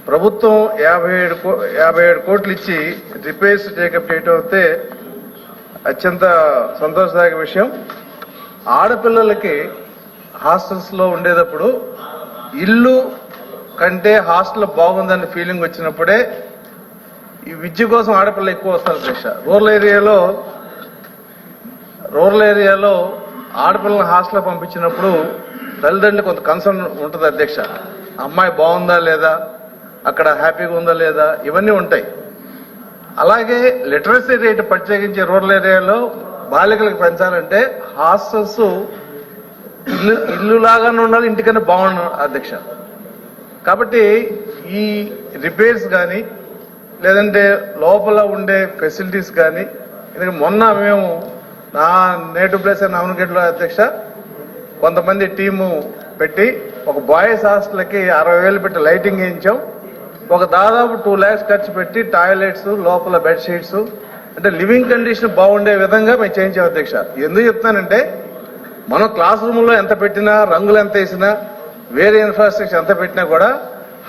ప్రభుత్వం 57 కోట్లు ఇచ్చి రిపేర్స్ టేకప్ చేయటం అయితే అత్యంత సంతోషదాయక విషయం. ఆడపిల్లలకి హాస్టల్స్ లో ఉండేటప్పుడు ఇల్లు కంటే హాస్టల్ బాగుందనే ఫీలింగ్ వచ్చినప్పుడే ఈ విద్య కోసం ఆడపిల్లలు ఎక్కువ వస్తారు అధ్యక్ష. రూరల్ ఏరియాలో ఆడపిల్లలను హాస్టల్ పంపించినప్పుడు తల్లిదండ్రులు కొంత కన్సర్న్ ఉంటుంది అధ్యక్ష. అమ్మాయి బాగుందా లేదా, అక్కడ హ్యాపీగా ఉందా లేదా, ఇవన్నీ ఉంటాయి. అలాగే లిటరసీ రేట్ ప్రత్యేకించి రూరల్ ఏరియాలో బాలికలకు పెంచాలంటే హాస్టల్స్ ఇల్లు లాగానే ఉండాలి, ఇంటికన్నా బాగుండాలి అధ్యక్ష. కాబట్టి ఈ రిపేర్స్ కానీ లేదంటే లోపల ఉండే ఫెసిలిటీస్ కానీ, ఎందుకంటే మొన్న మేము నా నేటివ్ ప్లేస్ అయిన నవనగడ్డలో అధ్యక్ష కొంతమంది టీము పెట్టి ఒక బాయ్స్ హాస్టల్కి 60,000 పెట్టి లైటింగ్ వేయించాం. ఒక దాదాపు 2 lakhs ఖర్చు పెట్టి టాయిలెట్స్, లోపల బెడ్షీట్స్, అంటే లివింగ్ కండిషన్ బాగుండే విధంగా మేము చేయించాం అధ్యక్ష. ఎందుకు చెప్తానంటే మనం క్లాస్ రూమ్లో ఎంత పెట్టినా, రంగులు ఎంత వేసినా, వేరే ఇన్ఫ్రాస్ట్రక్చర్ ఎంత పెట్టినా కూడా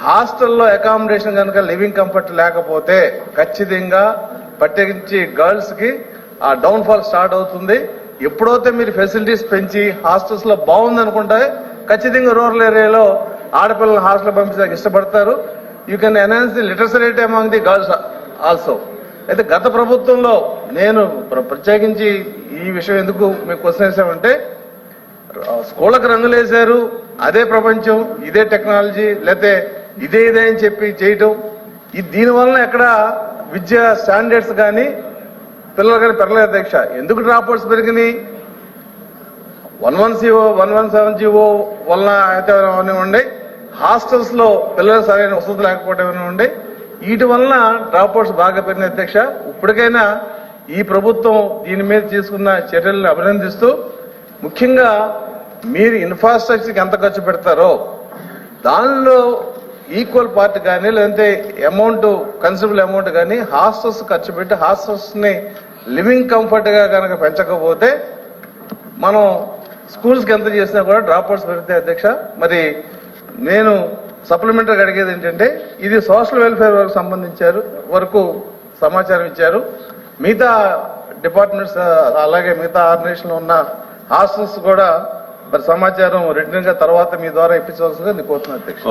హాస్టల్లో అకామిడేషన్ కనుక లివింగ్ కంఫర్ట్ లేకపోతే ఖచ్చితంగా ప్రత్యేకించి గర్ల్స్ కి ఆ డౌన్ ఫాల్ స్టార్ట్ అవుతుంది. ఎప్పుడైతే మీరు ఫెసిలిటీస్ పెంచి హాస్టల్స్ లో బాగుంది అనుకుంటే ఖచ్చితంగా రూరల్ ఏరియాలో ఆడపిల్లలు హాస్టల్ పంపించడానికి ఇష్టపడతారు. You can enhance the literacy rate among the girls also. అయితే గత ప్రభుత్వంలో నేను ప్రత్యేకించి ఈ విషయం ఎందుకు మీకు క్వశ్చన్ వేసామంటే, స్కూళ్ళకు రంగులు వేశారు, అదే ప్రపంచం, ఇదే టెక్నాలజీ, లేకపోతే ఇదే అని చెప్పి చేయటం, దీనివల్ల ఎక్కడ విద్యా స్టాండర్డ్స్ కానీ పిల్లలు కానీ పెరగలేదు అధ్యక్ష. ఎందుకు డ్రాప్ అవుట్స్ పెరిగినాయి? 117 జీవో వలన అయితే ఉండే, హాస్టల్స్ లో పిల్లలు సరైన వసతులు లేకపోవడం ఉండే, వీటి వలన డ్రాప్ అవుట్స్ బాగా పెరిగిన అధ్యక్ష. ఇప్పటికైనా ఈ ప్రభుత్వం దీని మీద తీసుకున్న చర్యలను అభినందిస్తూ, ముఖ్యంగా మీరు ఇన్ఫ్రాస్ట్రక్చర్కి ఎంత ఖర్చు పెడతారో దానిలో ఈక్వల్ పార్ట్ కానీ లేదంటే అమౌంట్, కన్సిడరబుల్ అమౌంట్ కానీ హాస్టల్స్ ఖర్చు పెట్టి హాస్టల్స్ ని లివింగ్ కంఫర్ట్ గా కనుక పెంచకపోతే మనం స్కూల్స్కి ఎంత చేసినా కూడా డ్రాప్ అవుట్స్ పెరుగుతాయి అధ్యక్ష. మరి నేను సప్లిమెంటరీగా అడిగేది ఏంటంటే, ఇది సోషల్ వెల్ఫేర్ వరకు సంబంధించారు వరకు సమాచారం ఇచ్చారు. మిగతా డిపార్ట్మెంట్స్ అలాగే మిగతా ఆర్గనైజేషన్ ఉన్న హాస్టల్స్ కూడా మరి సమాచారం రిటర్న్ గా తర్వాత మీ ద్వారా ఇప్పించవలసిందిగా నేను కోరుతున్నాను అధ్యక్ష.